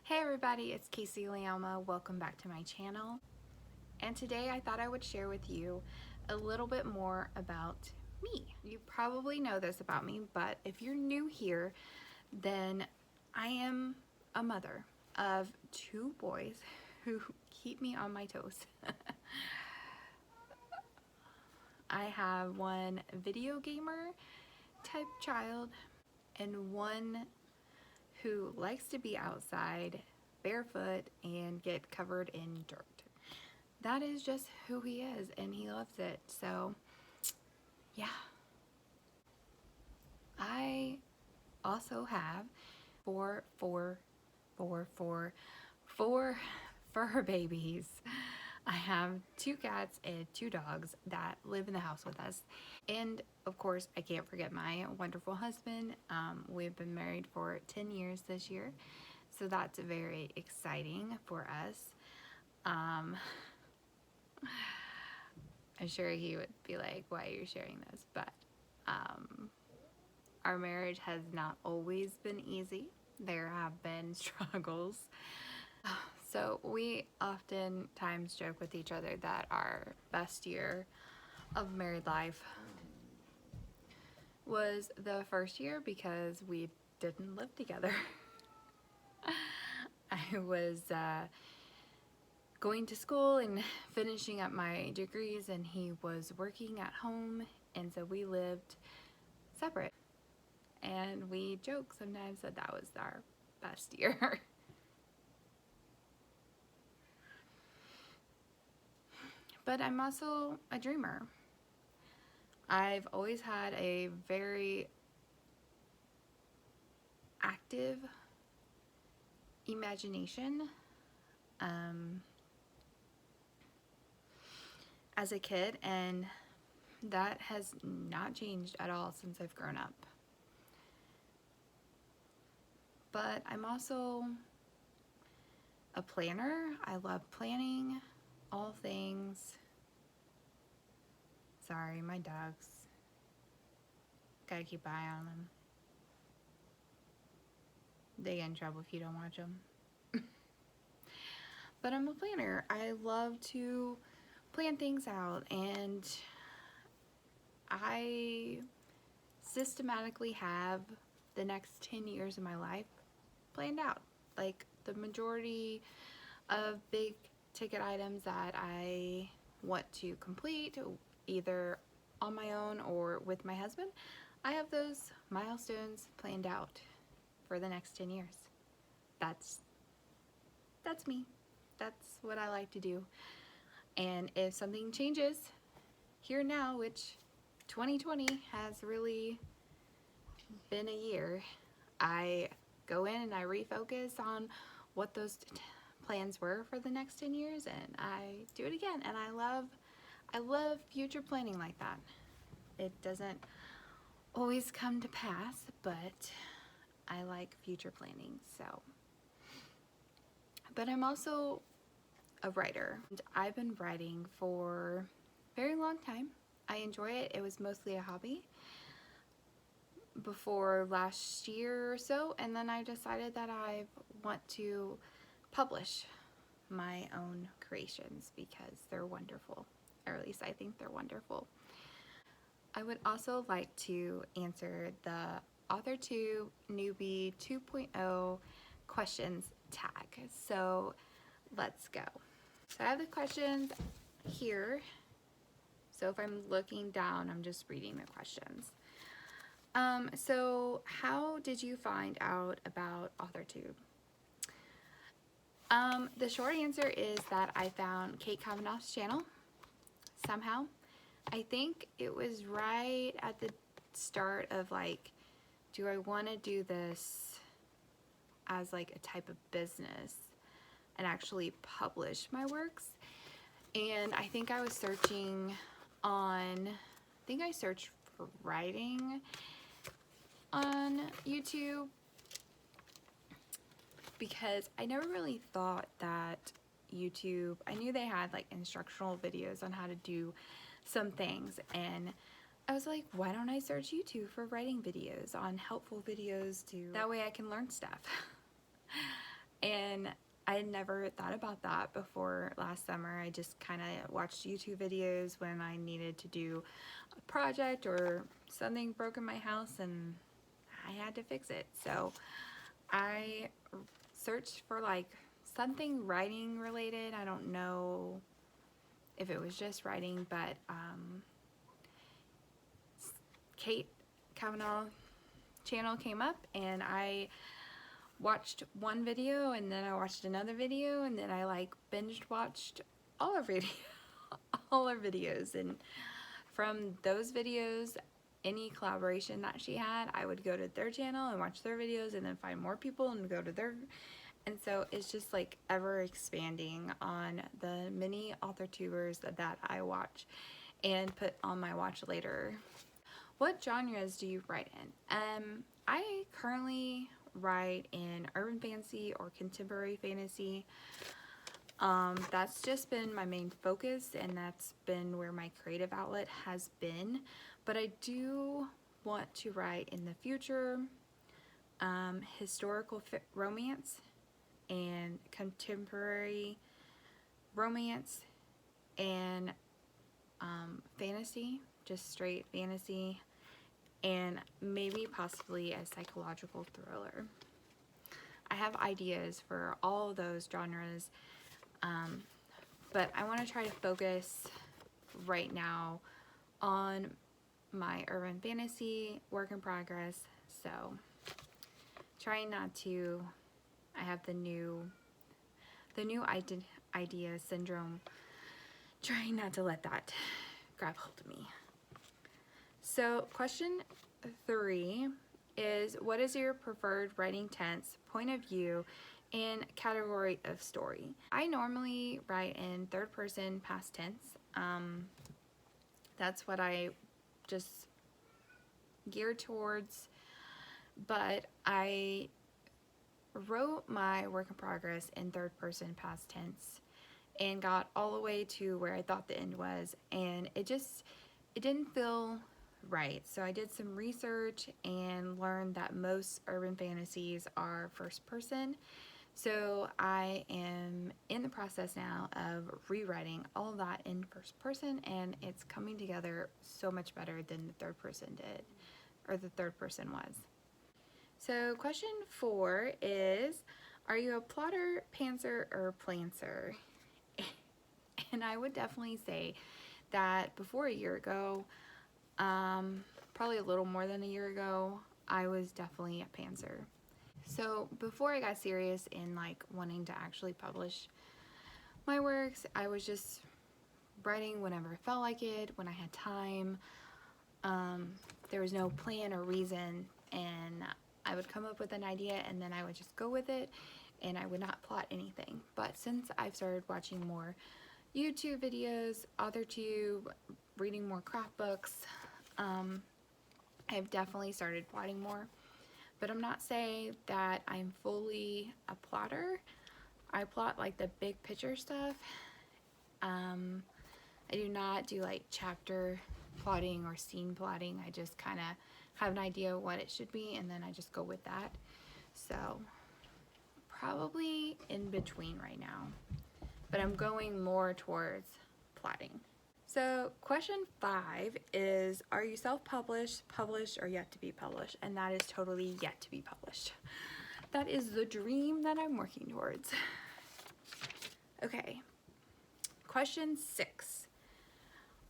Hey everybody, it's Kasey LeAlma. Welcome back to my channel. And today I thought I would share with you a little bit more about me. You probably know this about me, but if you're new here, then I am a mother of two boys who keep me on my toes. I have one video gamer type child and one who likes to be outside barefoot and get covered in dirt. That is just who he is, and he loves it. So yeah, I also have four fur babies. I have two cats and two dogs that live in the house with us. And of course, I can't forget my wonderful husband. We've been married for 10 years this year, so that's very exciting for us. I'm sure he would be like, why are you sharing this? But our marriage has not always been easy. There have been struggles. So we oftentimes joke with each other that our best year of married life was the first year because we didn't live together. I was going to school and finishing up my degrees, and he was working at home, and so we lived separate. And we joke sometimes that that was our best year. But I'm also a dreamer. I've always had a very active imagination. As a kid, and that has not changed at all since I've grown up. But I'm also a planner. I love planning all things. Sorry, my dogs. Gotta keep an eye on them. They get in trouble if you don't watch them. But I'm a planner. I love to plan things out, and I systematically have the next 10 years of my life planned out. Like the majority of big ticket items that I want to complete, either on my own or with my husband, I have those milestones planned out for the next 10 years. That's me. That's what I like to do. And if something changes here now, which 2020 has really been a year, I go in and I refocus on what those plans were for the next 10 years, and I do it again. And I love future planning like that. It doesn't always come to pass, but I like future planning. So, but I'm also a writer. I've been writing for a very long time. I enjoy it. It was mostly a hobby before last year or so, and then I decided that I want to publish my own creations because they're wonderful, or at least I think they're wonderful. I would also like to answer the Authortube Newbie 2.0 questions tag. So let's go. So I have the questions here. So if I'm looking down, I'm just reading the questions. So how did you find out about Authortube? The short answer is that I found Kate Kavanaugh's channel somehow. I think it was right at the start of like, do I want to do this as like a type of business and actually publish my works? And I think I was searching on, I think I searched for writing on YouTube, because I never really thought that YouTube, I knew they had like instructional videos on how to do some things, and I was like, why don't I search YouTube for writing videos on helpful videos that way I can learn stuff. And I had never thought about that before last summer. I just kind of watched YouTube videos when I needed to do a project or something broke in my house and I had to fix it. So I searched for like something writing related. I don't know if it was just writing, but Kate Kavanaugh channel came up and I watched one video and then I watched another video and then I like binged watched all her videos, and from those videos, any collaboration that she had, I would go to their channel and watch their videos and then find more people and go to their, and so it's just like ever expanding on the many author tubers that I watch and put on my watch later. What genres do you write in? I currently write in urban fantasy or contemporary fantasy. That's just been my main focus and that's been where my creative outlet has been, but I do want to write in the future historical romance and contemporary romance and fantasy, just straight fantasy, and maybe possibly a psychological thriller. I have ideas for all of those genres, but I want to try to focus right now on my urban fantasy work in progress. So trying not to, I have the new idea syndrome, trying not to let that grab hold of me. So question 3 is, what is your preferred writing tense, point of view, and category of story? I normally write in third person past tense. That's what I just gear towards, but I wrote my work in progress in third person past tense and got all the way to where I thought the end was, and it didn't feel right. So I did some research and learned that most urban fantasies are first person. So I am in the process now of rewriting all of that in first person, and it's coming together so much better than the third person did, or the third person was. So question 4 is, are you a plotter, pantser, or plancer? And I would definitely say that before a year ago, probably a little more than a year ago, I was definitely a pantser. So before I got serious in like wanting to actually publish my works, I was just writing whenever I felt like it, when I had time. There was no plan or reason, and I would come up with an idea and then I would just go with it and I would not plot anything. But since I've started watching more YouTube videos, Authortube, reading more craft books, I've definitely started plotting more. But I'm not saying that I'm fully a plotter. I plot like the big picture stuff. I do not do like chapter plotting or scene plotting. I just kind of have an idea of what it should be and then I just go with that. So probably in between right now, but I'm going more towards plotting. So question 5 is, are you self-published, published, or yet to be published? And that is totally yet to be published. That is the dream that I'm working towards. Okay, question 6.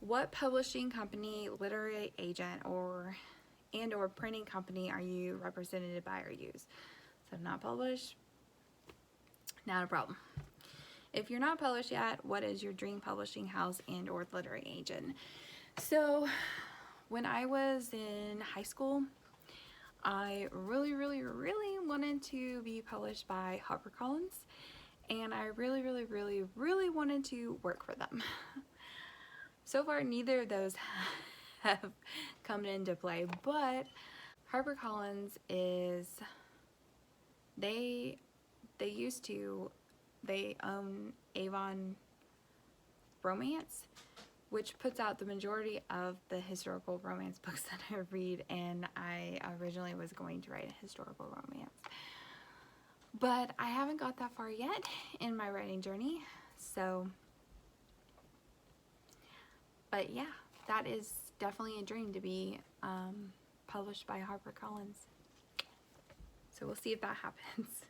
What publishing company, literary agent, or printing company are you represented by or use? So not published, not a problem. If you're not published yet, what is your dream publishing house and or literary agent? So when I was in high school, I really wanted to be published by HarperCollins, and I really wanted to work for them. So far, neither of those have come into play, but HarperCollins is, they own Avon Romance, which puts out the majority of the historical romance books that I read, and I originally was going to write a historical romance. But I haven't got that far yet in my writing journey. So, but yeah, that is definitely a dream to be published by HarperCollins. So we'll see if that happens.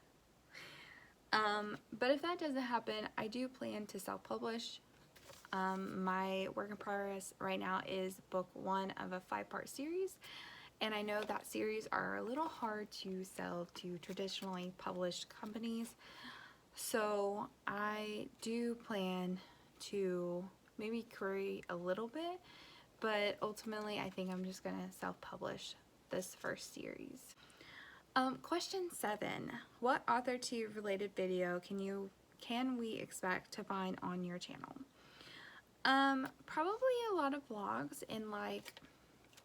But if that doesn't happen, I do plan to self-publish. My work in progress right now is book 1 of a 5-part series, and I know that series are a little hard to sell to traditionally published companies, so I do plan to maybe query a little bit, but ultimately I think I'm just gonna self-publish this first series. Question 7. What Authortube related video can we expect to find on your channel? Probably a lot of vlogs and like,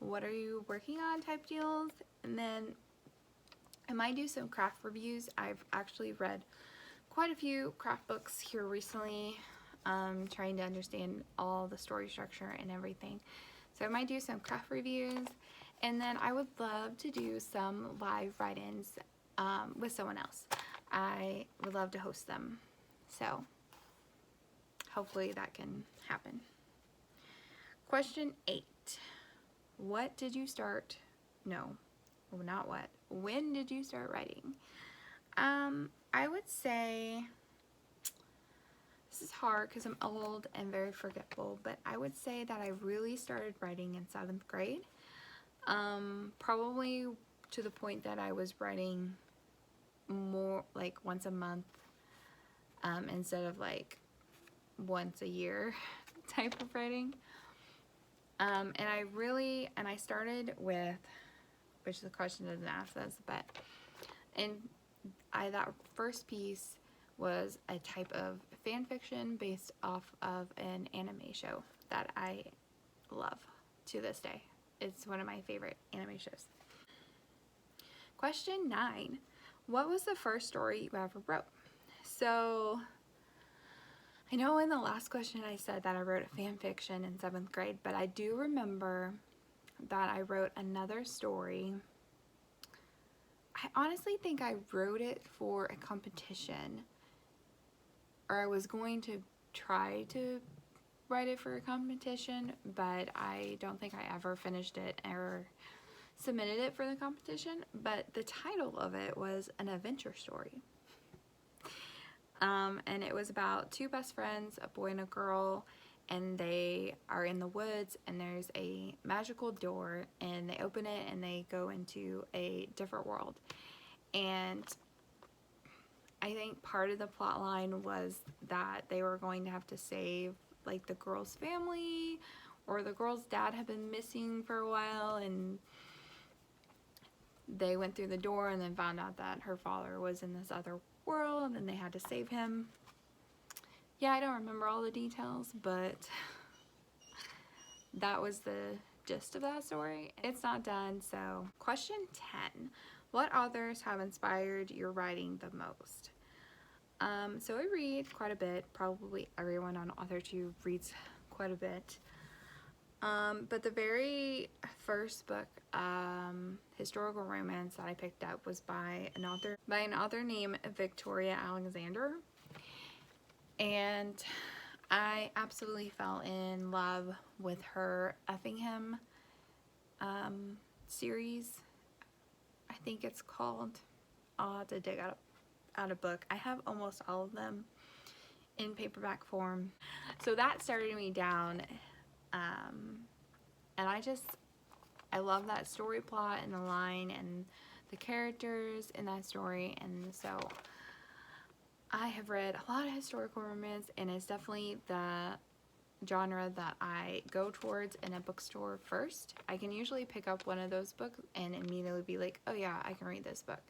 what are you working on type deals, and then I might do some craft reviews. I've actually read quite a few craft books here recently, trying to understand all the story structure and everything. So I might do some craft reviews, and then I would love to do some live write-ins with someone else. I would love to host them. So hopefully that can happen. Question 8. What did you start? No, well, not what. When did you start writing? I would say, this is hard because I'm old and very forgetful, but I would say that I really started writing in 7th grade. Probably to the point that I was writing more like once a month, instead of like once a year type of writing. And I started with, which the question doesn't ask this, but that first piece was a type of fan fiction based off of an anime show that I love to this day. It's one of my favorite anime shows. Question 9. What was the first story you ever wrote? So I know in the last question I said that I wrote a fan fiction in 7th grade, but I do remember that I wrote another story. I honestly think I wrote it for a competition, or I was going to try to write it for a competition, but I don't think I ever finished it or submitted it for the competition. But the title of it was an adventure story. And it was about 2 best friends, a boy and a girl, and they are in the woods, and there's a magical door, and they open it and they go into a different world. And I think part of the plot line was that they were going to have to save like the girl's family, or the girl's dad had been missing for a while, and they went through the door and then found out that her father was in this other world and they had to save him. Yeah, I don't remember all the details, but that was the gist of that story. It's not done. So question 10. What authors have inspired your writing the most? So I read quite a bit. Probably everyone on Authortube reads quite a bit. But the very first book, historical romance that I picked up was by an author named Victoria Alexander, and I absolutely fell in love with her Effingham series. I think it's called. I'll have to dig out a book. I have almost all of them in paperback form, so that started me down. And I love that story plot and the line and the characters in that story, and so I have read a lot of historical romance, and it's definitely the genre that I go towards in a bookstore first. I can usually pick up one of those books and immediately be like, oh yeah, I can read this book.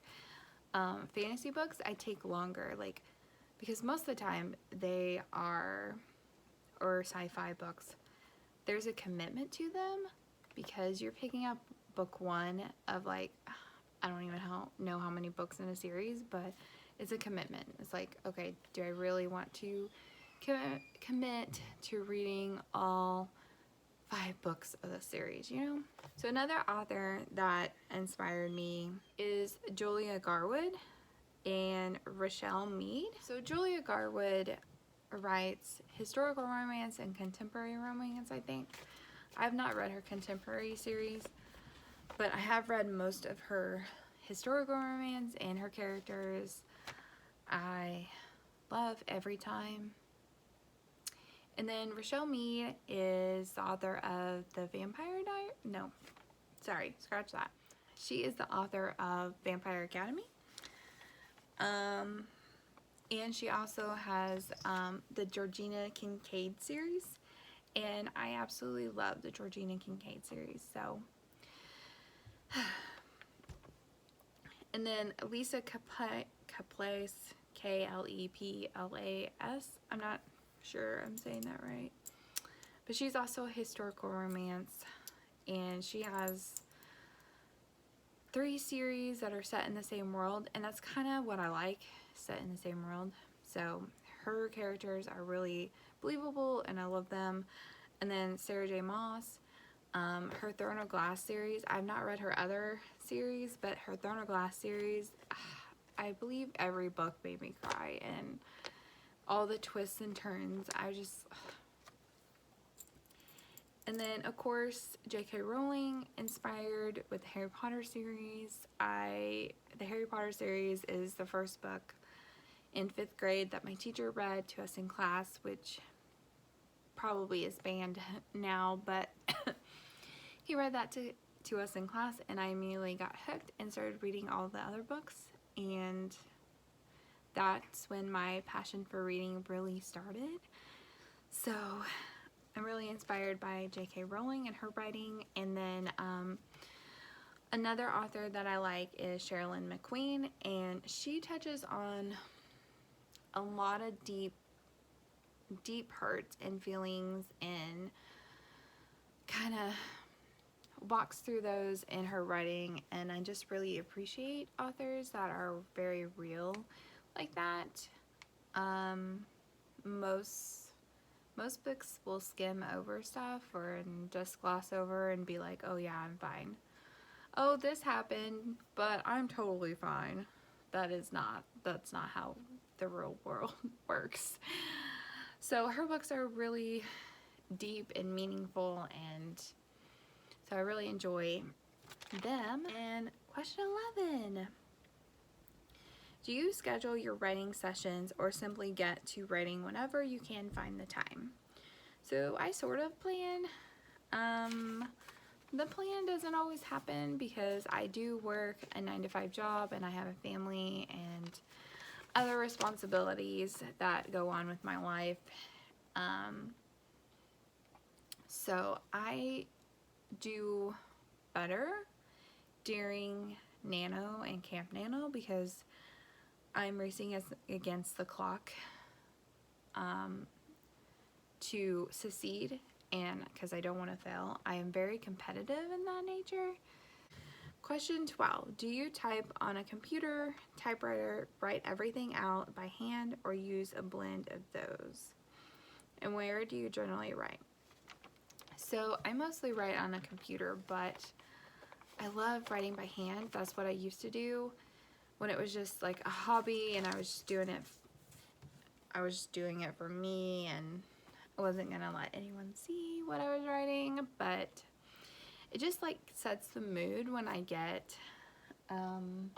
Fantasy books, I take longer, like, because most of the time they are, or sci-fi books, there's a commitment to them, because you're picking up book 1 of like, I don't even know how many books in a series, but it's a commitment. It's like, okay, do I really want to commit to reading all 5 books of the series, you know? So another author that inspired me is Julia Garwood. and Rochelle Mead. So Julia Garwood writes historical romance and contemporary romance, I think. I have not read her contemporary series, but I have read most of her historical romance, and her characters I love every time. And then Rochelle Mead is the author of the Vampire Diary. No, sorry, scratch that. She is the author of Vampire Academy. And she also has the Georgina Kincaid series, and I absolutely love the Georgina Kincaid series. So, and then Lisa Kaplas, Kleplas. I'm not sure I'm saying that right, but she's also a historical romance, and she has 3 series that are set in the same world, and that's kind of what I like, set in the same world. So her characters are really believable and I love them. And then Sarah J. Maas, her Throne of Glass series, I've not read her other series, but her Throne of Glass series, I believe every book made me cry, and all the twists and turns, and then, of course, J.K. Rowling, inspired with the Harry Potter series. The Harry Potter series is the first book in 5th grade that my teacher read to us in class, which probably is banned now, but he read that to us in class, and I immediately got hooked and started reading all the other books, and that's when my passion for reading really started. So I'm really inspired by J.K. Rowling and her writing. And then another author that I like is Sherilyn McQueen, and she touches on a lot of deep hurts and feelings, and kind of walks through those in her writing, and I just really appreciate authors that are very real like that. Most books will skim over stuff and just gloss over and be like, oh yeah, I'm fine. Oh, this happened, but I'm totally fine. That's not how the real world works. So her books are really deep and meaningful, and so I really enjoy them. And question 11. Do you schedule your writing sessions or simply get to writing whenever you can find the time? So I sort of plan. The plan doesn't always happen because I do work a 9-to-5 job, and I have a family and other responsibilities that go on with my life. So I do better during Nano and Camp Nano because I'm racing against the clock to succeed, and because I don't want to fail. I am very competitive in that nature. Question 12. Do you type on a computer, typewriter, write everything out by hand, or use a blend of those? And where do you generally write? So I mostly write on a computer, but I love writing by hand. That's what I used to do when it was just like a hobby, and I was just doing it for me, and I wasn't gonna let anyone see what I was writing. But it just like sets the mood when I get and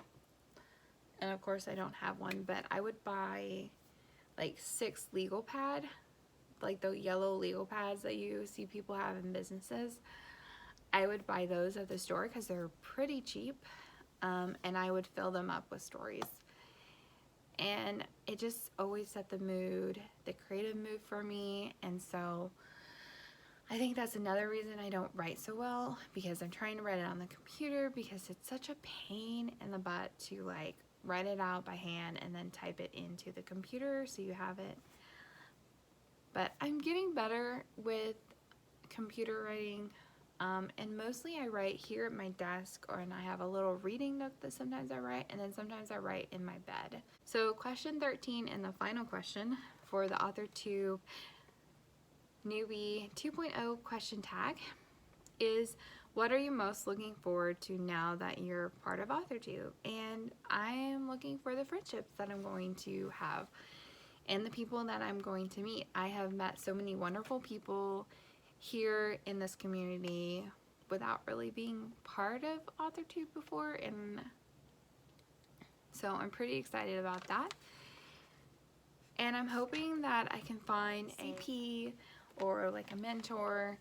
of course I don't have one, but I would buy like 6 legal pad, like the yellow legal pads that you see people have in businesses. I would buy those at the store because they're pretty cheap, and I would fill them up with stories, and it just always set the mood, the creative mood for me. And so I think that's another reason I don't write so well, because I'm trying to write it on the computer because it's such a pain in the butt to like write it out by hand and then type it into the computer so you have it. But I'm getting better with computer writing, and mostly I write here at my desk, and I have a little reading nook that sometimes I write, and then sometimes I write in my bed. So question 13, and the final question for the Authortube Newbie 2.0 question tag, is What are you most looking forward to now that you're part of Authortube? And I am looking for the friendships that I'm going to have and the people that I'm going to meet. I have met so many wonderful people here in this community without really being part of Authortube before, and so I'm pretty excited about that. And I'm hoping that I can find a CP or like a mentor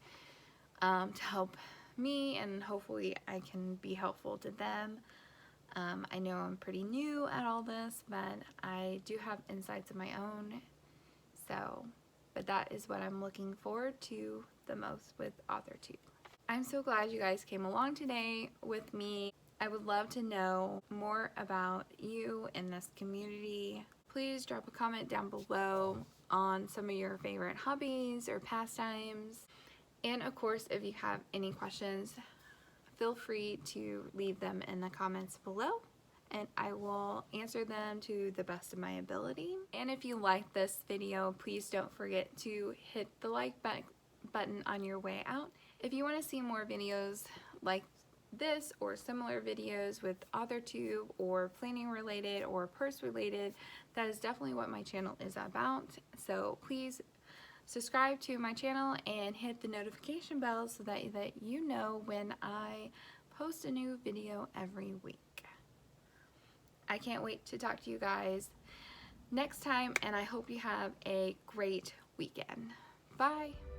to help me, and hopefully I can be helpful to them. I know I'm pretty new at all this, but I do have insights of my own. But that is what I'm looking forward to the most with Authortube. I'm so glad you guys came along today with me. I would love to know more about you in this community. Please drop a comment down below on some of your favorite hobbies or pastimes. And of course, if you have any questions, feel free to leave them in the comments below, and I will answer them to the best of my ability. And if you like this video, please don't forget to hit the like button on your way out. If you want to see more videos like this or similar videos with Authortube or planning related or purse related, that is definitely what my channel is about. So please subscribe to my channel and hit the notification bell so that you know when I post a new video every week. I can't wait to talk to you guys next time, and I hope you have a great weekend. Bye!